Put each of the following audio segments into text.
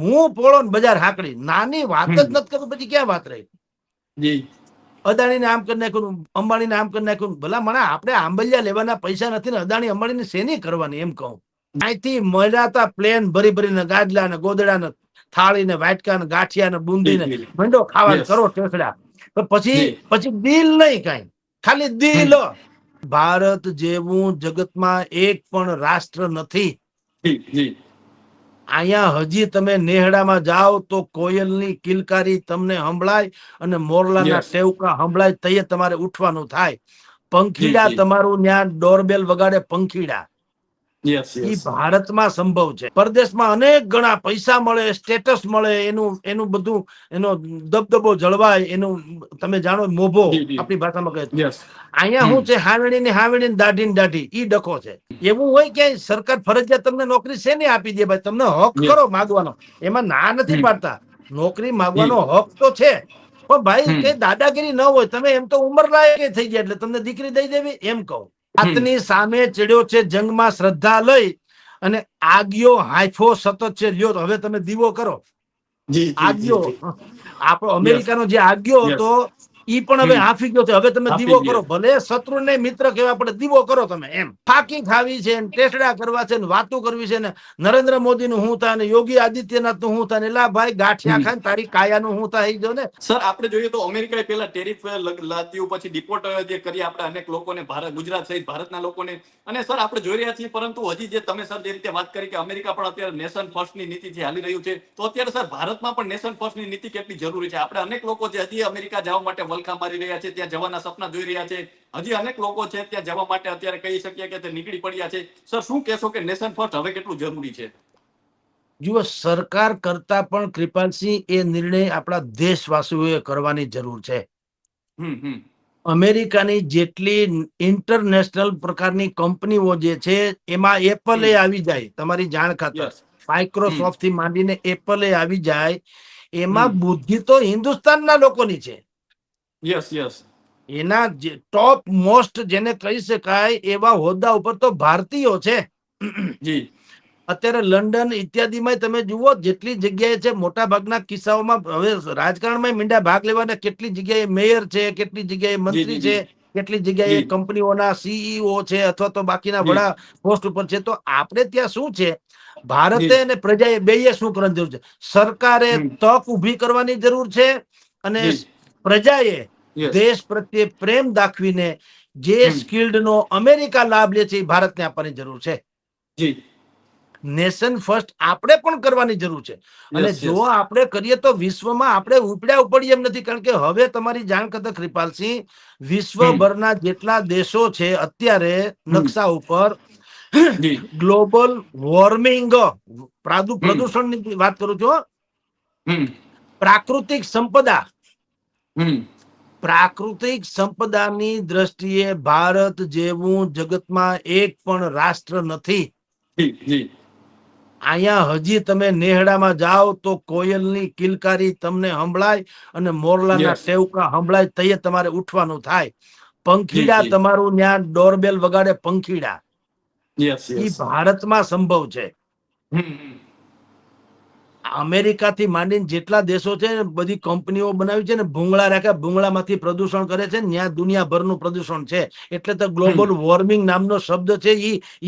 હું પોળો ને બજાર હાકડી, નાની વાત જ નથી કરું, પછી ક્યાં વાત રહી? જી અદાણીને આમ કરી નાખ્યું, અંબાણીને આમ કરી નાખ્યું. ભલા મને આપણે આંબલિયા લેવાના પૈસા નથી ને અદાણી અંબાણીને શેની કરવાની એમ કહું. અહીંથી મળ્યા પ્લેન ભરી ભરીને ગાદલા ને ગોદડા ને થાળી ને વાટકા ને ગાંઠિયા ને બુંદી ને મંડો ખાવાનું કરો ટેસડા. પછી દિલ નહીં કઈ, ખાલી દિલ. ભારત જેવું જગતમાં એક પણ રાષ્ટ્ર નથી. અહીંયા હજી તમે નેહડામાં જાઓ તો કોયલની કિલકારી તમને સંભળાય અને મોરલાના ટેવકા સંભળાય, તૈયે તમારે ઉઠવાનું થાય. પંખીડા તમારું ત્યાં ડોરબેલ વગાડે પંખીડા. એ ભારતમાં સંભવ છે. પરદેશમાં અનેક ગણા પૈસા મળે, સ્ટેટસ મળે, એનું બધું એનો દબદબો જળવાય, એનું તમે જાણો મોભો આપણી ભાષામાં કહે. અહીંયા શું છે? હાવણી ને હાવણી, દાઢી ને દાઢી, ઈ ડખો છે. એવું હોય કે સરકાર ફરજિયાત તમને નોકરી શેની આપી દે? ભાઈ તમને હક કરો માગવાનો, એમાં ના નથી પાડતા. નોકરી માગવાનો હક તો છે, પણ ભાઈ કઈ દાદાગીરી ન હોય. તમે એમ તો ઉંમર લાયક થઈ ગયા એટલે તમને દીકરી દઈ દેવી એમ કહું. આતની સામે ચડ્યો છે જંગમાં શ્રદ્ધા લઈ, અને આગિયો હાઈફો સતત છે લ્યો. તો હવે તમે દીવો કરો. આગિયો આપણો અમેરિકાનો જે આગિયો હતો ઈ પણ હવે હાફી ગયો છે. હવે તમે દીવો કરો, ભલે શત્રુ ને મિત્ર કહેવા પડે, દીવો કરો તમે એમ. ફાકી ખાવી છે, ટેસડા કરવા છે, વાતો કરવી છે ને નરેન્દ્ર મોદી નું શું થાય ને યોગી આદિત્યનાથ નું શું થાય ને, એલા ભાઈ ગાંઠિયા ખાય તારી કાયા નું શું થાય જો ને. સર આપણે જોઈએ તો અમેરિકાએ પેલા ટેરિફ લાદ્યું, પછી ડિપોર્ટ જે કરી આપણે અનેક લોકોને, ભારત ગુજરાત સહિત ભારતના લોકોને. અને સર આપણે જોઈ રહ્યા છીએ, પરંતુ હજી જે તમે સર જે રીતે વાત કરી કે અમેરિકા પણ અત્યારે નેશન ફર્સ્ટ ની નીતિ જે હાલી રહ્યું છે, તો અત્યારે સર ભારતમાં પણ નેશન ફર્સ્ટ ની નીતિ કેટલી જરૂરી છે? આપણે અનેક લોકો જે હજી અમેરિકા જવા માટે વલખા મારી રહ્યા છે, ત્યાં જવાના સપના જોઈ રહ્યા છે, હજી અનેક લોકો છે ત્યાં જવા માટે અત્યારે કહી શકીએ કે તે નીકળી પડ્યા છે. સર શું કહેશો કે નેશન ફર્સ્ટ હવે કેટલું જરૂરી છે? જુઓ, સરકાર કરતા પણ કૃપાલસિંહ એ નિર્ણય આપણા દેશવાસીઓએ કરવાની જરૂર છે. અમેરિકાની જેટલી ઇન્ટરનેશનલ પ્રકારની કંપનીઓ જે છે એમાં એપલ આવી જાય, તમારી જાણ ખાતર માઇક્રોસોફ્ટ થી માંડીને એપલ આવી જાય, એમાં બુદ્ધિ તો હિન્દુસ્તાનના લોકોની છે. એના ટોપ મોસ્ટ જેને કહી શકાય એવા હોદ્દા ઉપર તો ભારતીયો છે. અત્યારે લંડન ઇત્યાદિમાં તમે જુઓ, જેટલી જગ્યાએ છે મોટા ભાગના કિસ્સાઓમાં હવે રાજકારણમાં મીંડા ભાગ લેવાના, કેટલી જગ્યાએ મેયર છે, કેટલી જગ્યાએ મંત્રી છે, કેટલી જગ્યાએ કંપનીઓના સીઈઓ છે, અથવા તો બાકીના વડા પોસ્ટ ઉપર છે. તો આપણે ત્યાં શું છે, ભારતે અને પ્રજાએ બેય શું કરવાની જરૂર છે? સરકારે તક ઉભી કરવાની જરૂર છે, અને પ્રજાએ દેશ પ્રત્યે પ્રેમ દાખવીને જે સ્કિલ્ડ નો અમેરિકા લાભ લે છે એ ભારતને આપવાની જરૂર છે. નેશન ફર્સ્ટ આપણે પણ કરવાની જરૂર છે. અને જો આપણે કરીએ તો વિશ્વમાં આપણે ઉપડ્યા ઉપડીએ એમ નથી. કારણ કે હવે તમારી જાણ કરતા કૃપાલસિંહ, વિશ્વભરના જેટલા દેશો છે અત્યારે નકશા ઉપર, ગ્લોબલ વોર્મિંગ, પ્રદૂષણની વાત કરું છું, પ્રાકૃતિક સંપદા, પ્રાકૃતિક સંપદાની દ્રષ્ટિએ ભારત જેવું જગતમાં એક પણ રાષ્ટ્ર નથી. અહીંયા હજી તમે નેહડામાં જાઓ તો કોયલની કિલકારી તમને સંભળાય અને મોરલાના ટેવકા સંભળાય, તૈયે તમારે ઉઠવાનું થાય. પંખીડા તમારું ત્યાં ડોરબેલ વગાડે પંખીડા. એ ભારતમાં સંભવ છે. અમેરિકાથી માંડીને જેટલા દેશો છે, બધી કંપનીઓ બનાવી છે ને ભૂંગળા રાખ્યા, ભૂંગળામાંથી પ્રદૂષણ કરે છે, ત્યાં દુનિયાભરનું પ્રદૂષણ છે. એટલે તો ગ્લોબલ વોર્મિંગ નામનો શબ્દ છે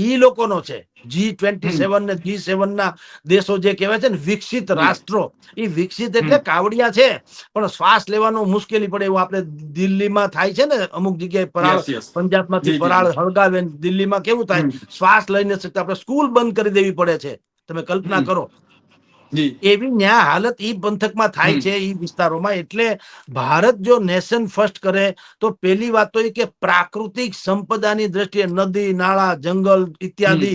ઈ લોકોનો છે. G27 ને G7 ના દેશો જે કહેવાય છે ને વિકસિત રાષ્ટ્રો, એ વિકસિત એટલે કાવડિયા છે, પણ શ્વાસ લેવાનું મુશ્કેલી પડે એવું આપણે દિલ્હીમાં થાય છે ને, અમુક જગ્યાએ પરાળ, પંજાબમાંથી પરાળ હળગાવે, દિલ્હીમાં કેવું થાય, શ્વાસ લઈ ન શકતા, આપણે સ્કૂલ બંધ કરી દેવી પડે છે. તમે કલ્પના કરો. એવી ન્યા હાલત ઈ પંથકમાં થાય છે, ઈ વિસ્તારોમાં. એટલે ભારત જો નેશન ફર્સ્ટ કરે તો પેલી વાત તો એ કે પ્રાકૃતિક સંપદાની દ્રષ્ટિએ નદી, નાળા, જંગલ ઇત્યાદિ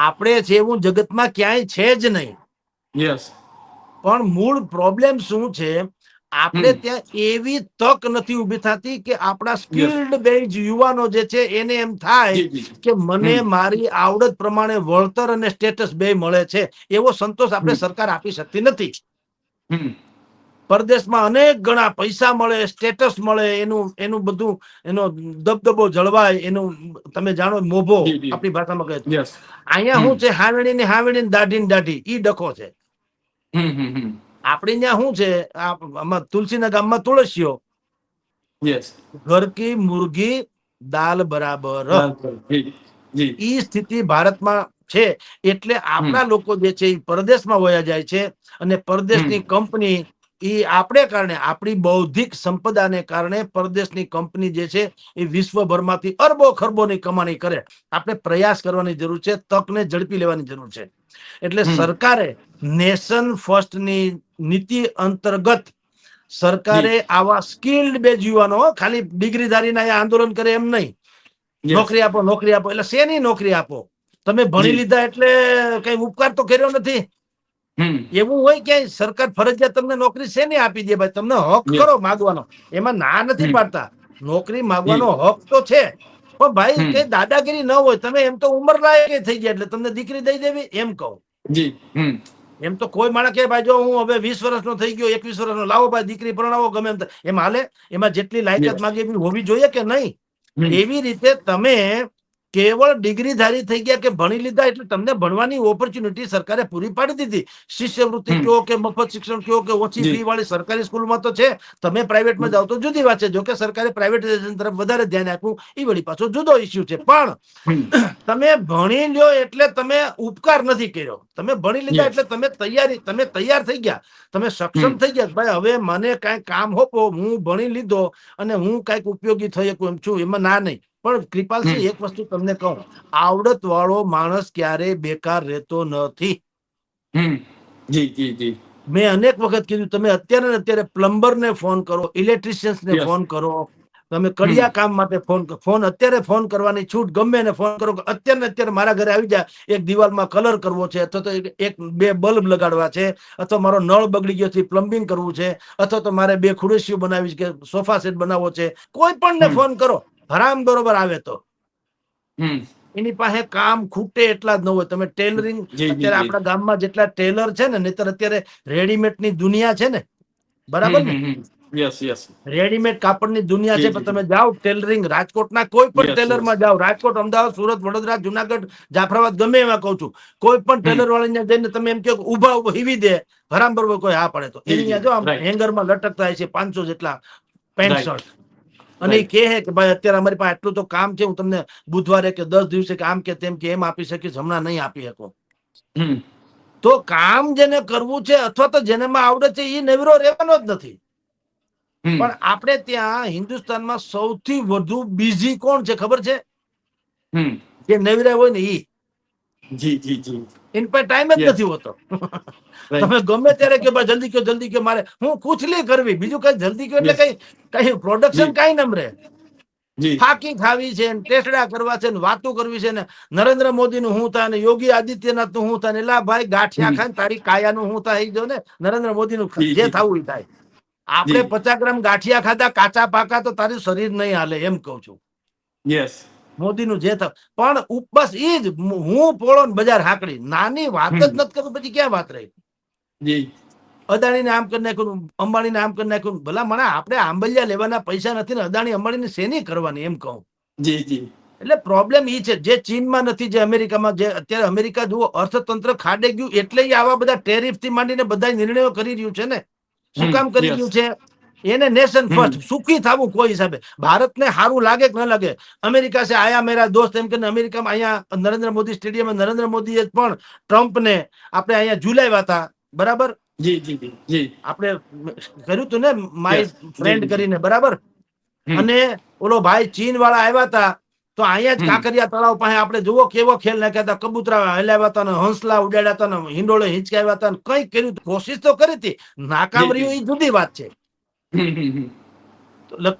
આપણે છે એવું જગતમાં ક્યાંય છે જ નહીં. પણ મૂળ પ્રોબ્લેમ શું છે, આપણે ત્યાં એવી તક નથી ઉભી થતી કે આપણા સ્કિલ્ડ બેઝ યુવાનો જે છે એને એમ થાય કે મને મારી આવડત પ્રમાણે વળતર અને સ્ટેટસ બે મળે છે, એવો સંતોષ આપણે સરકાર આપી શકતી નથી. પરદેશમાં અનેક ગણા પૈસા મળે, સ્ટેટસ મળે, એનું બધું એનો દબદબો જળવાય, એનું તમે જાણો મોભો આપણી ભાષામાં કહે. અહીંયા શું છે, હાવણી ને હાવણી, દાઢી ને દાઢી, ઈ ડખો છે. આપણી ત્યાં શું છે, આમાં તુલસીના ગામમાં તુળસીઓ, યસ, ઘર કી મુર્ગી દાલ બરાબર, જી, ઈ સ્થિતિ ભારતમાં છે. એટલે આપણા લોકો જે છે એ પરદેશમાં વયા જાય છે, અને પરદેશની કંપની એ આપણે કારણે, આપણી બૌદ્ધિક સંપદાને કારણે પરદેશની કંપની જે છે એ વિશ્વભરમાંથી અરબો ખરબોની કમાણી કરે. આપણે પ્રયાસ કરવાની જરૂર છે, તકને ઝડપી લેવાની જરૂર છે. એટલે સરકારે નેશન ફર્સ્ટની નીતિ અંતર્ગત સરકારે આવા સ્કિલ્ડ બેઝ યુવાનો, ખાલી ડિગ્રીધારીના આંદોલન કરે એમ નહીં, નોકરી આપો, નોકરી આપો. એટલે શેની નોકરી આપો? તમે ભણી લીધા એટલે કઈ ઉપકાર તો કર્યો નથી. એવું હોય કે સરકાર ફરજિયાત તમને નોકરી શેની આપી દે? ભાઈ, તમને હક ખરો માગવાનો, એમાં ના નથી પાડતા. નોકરી માગવાનો હક તો છે, પણ ભાઈ કઈ દાદાગીરી ન હોય. તમે એમ તો ઉંમર લાયક થઈ ગયા એટલે તમને દીકરી દઈ દેવી, એમ કહું. એમ તો કોઈ માણસ કે ભાઈ જો હું હવે 20 વર્ષનો થઈ ગયો, 21 વર્ષનો, લાવો ભાઈ દીકરી પરણાવો, ગમે એમ હાલે? એમાં જેટલી લાયકાત માંગે એવી હોવી જોઈએ કે નહીં? એવી રીતે તમે કેવળ ડિગ્રીધારી થઈ ગયા કે ભણી લીધા એટલે તમને ભણવાની ઓપોર્ચ્યુનિટી સરકારે પૂરી પાડી દીધી. શિષ્યવૃત્તિ કયો કે મફત શિક્ષણ કયો કે ઓછી ફી વાળી સરકારી સ્કૂલમાં તો છે. તમે પ્રાઇવેટમાં જાઓ તો જુદી વાત છે. જો કે સરકારે પ્રાઇવેટાઇઝેશન તરફ વધારે ધ્યાન આપ્યું, એ વળી પાછો જુદો ઇસ્યુ છે. પણ તમે ભણી લ્યો એટલે તમે ઉપકાર નથી કર્યો. તમે ભણી લીધા એટલે તમે તૈયાર થઈ ગયા, તમે સક્ષમ થઈ ગયા. ભાઈ હવે મને કઈ કામ હોપો, હું ભણી લીધો અને હું કઈક ઉપયોગી થઈ શકું એમ છું, એમાં ના નહીં. પણ કૃપાલસિંહ, એક વસ્તુ તમને કહું, આવડત વાળો માણસ ક્યારે બેકાર રહેતો નથી. મેં અનેક વખત કીધું, તમે અત્યારે પ્લમ્બરને ફોન કરો, ઇલેક્ટ્રિશિયન્સને ફોન કરો, તમે કડિયા કામ માટે અત્યારે ફોન કરવાની છૂટ, ગમે એને ફોન કરો. અત્યારે મારા ઘરે આવી જાય, એક દિવાલમાં કલર કરવો છે, અથવા તો એક બે બલ્બ લગાડવા છે, અથવા મારો નળ બગડી ગયો છે પ્લમ્બિંગ કરવું છે, અથવા તો મારે 2 ખુરશીઓ બનાવી છે, સોફા સેટ બનાવવો છે, કોઈ પણ ને ફોન કરો, હરામ બરોબર આવે. તો એની પાસે કામ ખૂટે એટલા જ ન હોય. તમે ટેલરિંગ, અત્યારે આપણા ગામમાં જેટલા ટેલર છે ને, નહીતર અત્યારે રેડીમેડ ની દુનિયા છે ને, બરાબર ને? રેડીમેડ કાપડની દુનિયા છે. પણ તમે જાઓ ટેલરિંગ, રાજકોટના કોઈ પણ ટેલરમાં જાઓ, રાજકોટ, અમદાવાદ, સુરત, વડોદરા, જુનાગઢ, જાફરાબાદ, ગમે એમાં કહું છું, કોઈ પણ ટેલર વાળા જઈને તમે એમ કહો ઉભા હીવી દે, હરામ બરોબર કોઈ હા પડે તો એની જો આમ હેંગરમાં લટકતા છે 500 જેટલા પેન્ટ શર્ટ. અને એ કહે કે ભાઈ અત્યારે અમારી પાસે આટલું તો કામ છે, હું તમને બુધવારે કે 10 દિવસે કે આમ કે તેમ કે એમ આપી શકીશ, હમણાં નહીં આપી શકો. તો કામ જેને કરવું છે અથવા તો જેનેમાં આવડે છે એ નવરો રહેવાનો જ નથી. પણ આપણે ત્યાં હિન્દુસ્તાનમાં સૌથી વધુ બિઝી કોણ છે ખબર છે? જે નવરા હોય ને ઈ. એની પાસે ટાઈમ જ નથી હોતો. તમે ગમે ત્યારે કે ભાઈ જલ્દી કયો, જલ્દી કયો, મારે હું કુછલી કરવી, બીજું કઈ જલ્દી કયો એટલે કઈ પ્રોડક્શન કઈ નમરે. ફાકી ખાવી છે, ટેસડા કરવા છે, વાતો કરવી છે, ને નરેન્દ્ર મોદી નું શું થાય ને યોગી આદિત્યનાથ નું શું થાય, એટલે ભાઈ ગાંઠિયા ખાય તારી કાયા નું શું થાય જો ને, નરેન્દ્ર મોદી નું જે થવું થાય. આપણે 50 ગ્રામ ગાંઠિયા ખાધા કાચા પાકા તો તારું શરીર નહીં હાલે, એમ કઉ છું. મોદી નું જે થાય, પણ બસ ઈ જ હું પોળો બજાર હાકડી, નાની વાત જ નથી કરું, પછી ક્યાં વાત રહી? અદાણીને આમ કરી નાખ્યું, અંબાણીને આમ કરી નાખ્યું. ભલા મને આપણે આંબલિયા લેવાના પૈસા નથી ને અદાણી અંબાણીને શેની કરવાની, એમ કહું. એટલે પ્રોબ્લેમ ઈ છે, જે ચીનમાં નથી, જે અમેરિકામાં, જે અત્યારે અમેરિકા જુઓ અર્થતંત્ર ખાડે ગયું, એટલે આવા બધા ટેરિફ થી માંડીને બધા નિર્ણયો કરી રહ્યું છે ને. શું કામ કરી રહ્યું છે? એને નેશન ફર્સ્ટ, સુખી થવું કોઈ હિસાબે. ભારતને સારું લાગે કે ન લાગે, અમેરિકા છે આયા મેરા દોસ્ત એમ કે અમેરિકામાં અહીંયા નરેન્દ્ર મોદી સ્ટેડિયમ, નરેન્દ્ર મોદીએ પણ ટ્રમ્પને આપણે અહીંયા ઝુલાવ્યા હતા, બરાબર? આપણે કર્યું હતું ને માય ફ્રેન્ડ કરીને, બરાબર? અને ઓલો ભાઈ ચીન વાળા આવ્યા હતા તો અહીંયા જ કાંકરિયા તળાવ પાસે આપણે જુઓ કેવો ખેલ નાખ્યા હતા, કબૂતરા હલાવ્યા હતા ને હંસલા ઉડાડ્યા હતા ને હિંડોળે હિંચકાવ્યા હતા ને કઈ કર્યું, કોશિશ તો કરી હતી. નાકામ રહ્યું એ જુદી વાત છે,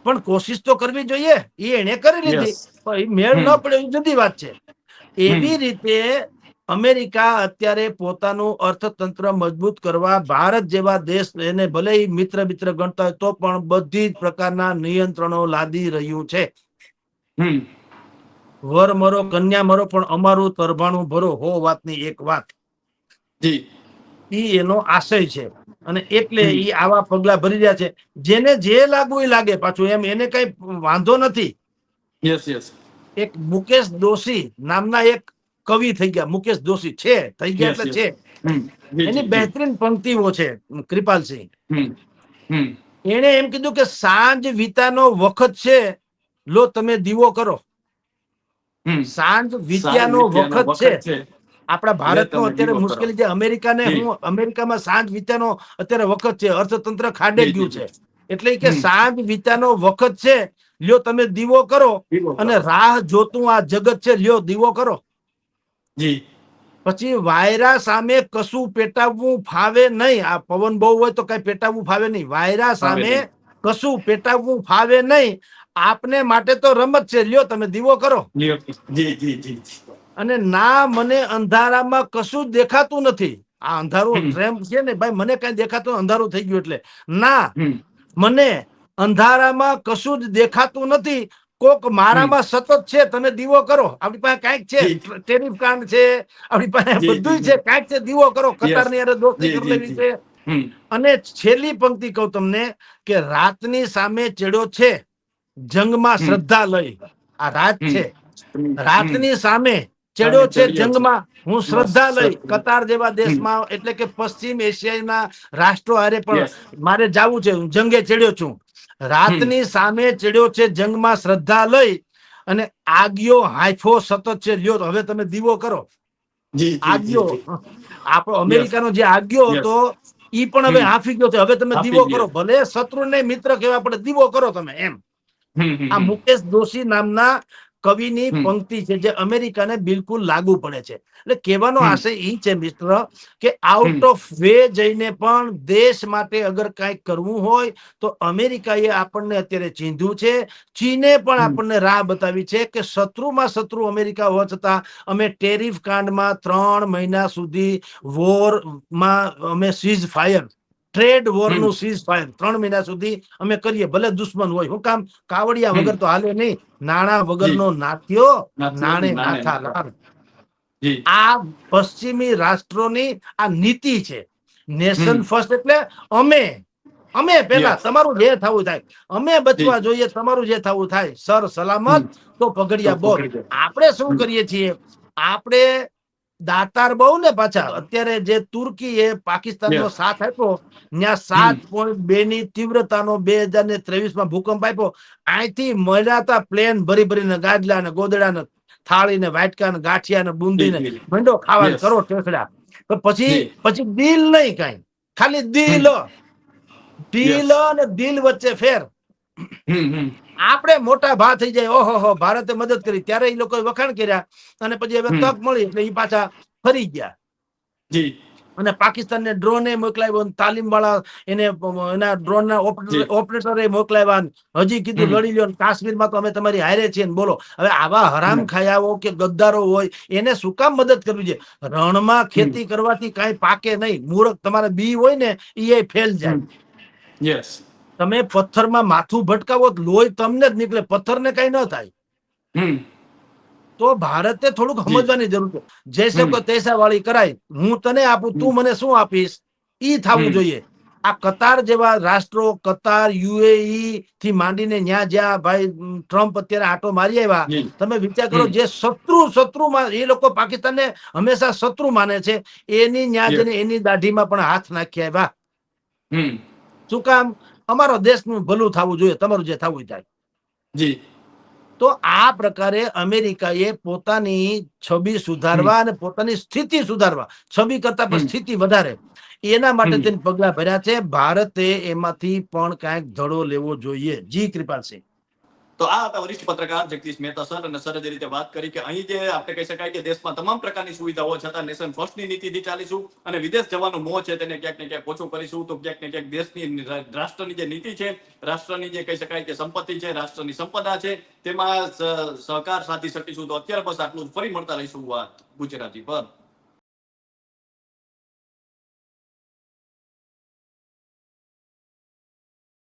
પણ કોશિશ તો કરવી જોઈએ. એ એને કરી લીધી, પણ મેળ ન પડ્યો એ જુદી વાત છે. એવી રીતે અમેરિકા અત્યારે પોતાનું અર્થતંત્ર મજબૂત કરવા ભારત જેવા દેશ, એને ભલે મિત્ર ગણતા હોય તો પણ બધી જ પ્રકારના નિયંત્રણો લાદી રહ્યું છે. વર મરો કન્યા મરો પણ અમારું તરભાણું ભરો, હો વાતની એક વાત. ઈ એનો આશય છે અને એટલે ઈ આવા પગલા ભરી રહ્યા છે. જેને જે લાગુ એ લાગે, પાછું એમ એને કઈ વાંધો નથી. એક મુકેશ દોશી નામના એક કવિ થઈ ગયા, મુકેશ દોશી છે થઈ ગયા એટલે છે, એની બહેતરીન પંક્તિઓ છે કૃપાલસિંહ. હમ હમ એણે એમ કીધું કે સાંજ વિતાનો વખત છે, લો તમે દીવો કરો. સાંજ વિત્યાનો વખત છે. આપણા ભારતનો અત્યારે મુશ્કેલી છે, અમેરિકામાં સાંજ વિત્યાનો અત્યારે વખત છે, અર્થતંત્ર ખાડે ગયું છે, એટલે કે સાંજ વિત્યાનો વખત છે, લ્યો તમે દીવો કરો, અને રાહ જોતું આ જગત છે, લ્યો દીવો કરો. પછી વાયરા સામે કશું પેટાવવું ફાવે નહીં. આ પવન બહુ હોય તો કઈ પેટાવવું ફાવે નહીં. વાયરા સામે કશું પેટાવવું ફાવે નહીં. આપને માટે તો રમત છે, લ્યો તમે દીવો કરો. અને ના મને અંધારામાં કશું જ દેખાતું નથી. આ અંધારું ટ્રેમ છે ને ભાઈ, મને કઈ દેખાતું, અંધારું થઈ ગયું એટલે ના મને અંધારામાં કશું જ દેખાતું નથી. કોક મારામાં સતત છે, તમે દીવો કરો. આપણી પાસે કઈક છે, ટેરિફ કાંડ છે, આપણી પાસે બધું છે, કઈક છે, દીવો કરો. કતારની અરે દોસ્તી કરી લેવી છે. અને છેલ્લી પંક્તિ કહું તમને કે રાતની સામે ચડ્યો છે જંગમાં શ્રદ્ધા લઈ. આ રાત છે, રાતની સામે ચડ્યો છે જંગમાં હું શ્રદ્ધા લઈ. કતાર જેવા દેશમાં, એટલે કે પશ્ચિમ એશિયાના રાષ્ટ્રો હારે પણ મારે જવું છે, હું જંગે ચડ્યો છું. રાતની સામે ચડ્યો છે જંગમાં શ્રદ્ધા લઈ, અને આગિયો હાંફો સતત છે, લ્યો હવે તમે દીવો કરો. આગિયો આપણો અમેરિકાનો જે આગિયો હતો ઈ પણ હવે હાંફી ગયો છે. હવે તમે દીવો કરો, ભલે શત્રુ ને મિત્ર કહેવા પડે, દીવો કરો તમે એમ. આ મુકેશ દોશી નામના કવિની પંક્તિ છે, જે અમેરિકાને બિલકુલ લાગુ પડે છે. એટલે કહેવાનો આશય એ છે મિત્ર, કે આઉટ ઓફ વે જઈને પણ દેશ માટે અગર કંઈક કરવું હોય તો અમેરિકાએ આપણને અત્યારે ચીંધ્યું છે. ચીને પણ આપણને રાહ બતાવી છે કે શત્રુમાં શત્રુ અમેરિકા હોવા છતાં અમે ટેરિફ કાંડમાં 3 મહિના સુધી વોરમાં અમે સીઝ ફાયર, ટ્રેડ વોર નું સીઝ ફાયર 3 મહિના સુધી અમે કરીએ, ભલે દુશ્મન હોય. હું કામ? કાવડિયા વગર તો હાલે નહીં. નાણા વગરનો નાથ્યો નાણે નાથા લાલ. આ પશ્ચિમી રાષ્ટ્રોની આ નીતિ છે. નેશન ફર્સ્ટ એટલે અમે પેલા, તમારું જે થવું થાય, અમે બચવા જોઈએ, તમારું જે થવું થાય, સર સલામત તો પગડિયા બોધ. આપણે શું કરીએ છીએ? આપણે દાતાર બહુ ને પાછા. અત્યારે જે તુર્કી એ પાકિસ્તાનનો સાથ આપ્યો, ત્યાં 7.2 ની તીવ્રતાનો 2023માં ભૂકંપ આપ્યો. અહીંથી મળ્યા હતા પ્લેન ભરી ભરીને, ગાદલા ને ગોદડા ને થાળી ને વાટકા ને ગાંઠિયા ને બુંદી ને મંડો ખાવા કરો ઠેકડા. તો પછી દિલ નહીં કઈ, ખાલી દિલ. દિલ અને દિલ વચ્ચે ફેર. આપણે મોટા ભા થઈ જાય, ઓહો ભારતે મદદ કરી, ત્યારે એ લોકો વખાણ કર્યા, અને પછી હવે તક મળી એટલે એ પાછા ફરી ગયા. અને પાકિસ્તાનને ડ્રોને મોકલાવ્યો, તાલીમ વાળા એને એના ડ્રોનના ઓપરેટરે મોકલાવ્યા. હજી કીધું લડી લ્યો, કાશ્મીરમાં તો અમે તમારી હારે છીએ ને બોલો. હવે આવા હરામ ખાયાઓ કે ગદ્દારો હોય એને શું કામ મદદ કરવી છે? રણમાં ખેતી કરવાથી કઈ પાકે નહીં. મૂર્ખ તમારા બી હોય ને એ ફેલ જાય. તમે પથ્થરમાં માથું ભટકાવો, લોહી તમને જ નીકળે, પથ્થરને કઈ ન થાય. તો ભારતે થોડુંક સમજવાની જરૂર છે. જૈસે કો તૈસા વાળી કરાય. હું તને આપું, તું મને શું આપીશ, ઈ થવું જોઈએ. આ કતાર જેવા રાષ્ટ્રો, કતાર, યુએઈ થી માંડીને જ્યાં ભાઈ ટ્રમ્પ અત્યારે આટો મારી આવ્યા, તમે વિચાર કરો, જે શત્રુમાં એ લોકો પાકિસ્તાનને હંમેશા શત્રુ માને છે, એની ન્યા જઈને એની દાઢીમાં પણ હાથ નાખી આવ્યા. શું કામ? અમારો દેશનું ભલું થવું જોઈએ, તમારું જે થવું થાય. તો આ પ્રકારે અમેરિકાએ પોતાની છબી સુધારવા અને પોતાની સ્થિતિ સુધારવા, છબી કરતા પણ સ્થિતિ વધારે, એના માટે તેને પગલા ભર્યા છે. ભારતે એમાંથી પણ કાંઈક ધડો લેવો જોઈએ. જી કૃપાલસિંહ. તો આ હતા વરિષ્ઠ પત્રકાર જગદીશ મહેતા સર, અને સર જે રીતે વાત કરી કે અહીં જે આપણે કહી શકાય કે દેશમાં તમામ પ્રકારની સુવિધાઓ છતાં નેશન ફર્સ્ટની નીતિથી ચાલીશું, અને વિદેશ જવાનો મોહ છે તેને ક્યાંક ને ક્યાંક ઓછો કરીશું, તો ક્યાંક ને ક્યાંક દેશની રાષ્ટ્રની જે નીતિ છે, રાષ્ટ્રની જે કહી શકાય કે સંપત્તિ છે, રાષ્ટ્રની સંપદા છે, તેમાં સહકાર સાધી શકીશું. તો અત્યારે બસ આટલું જ. ફરી મળતા રહીશું ગુજરાતી પર.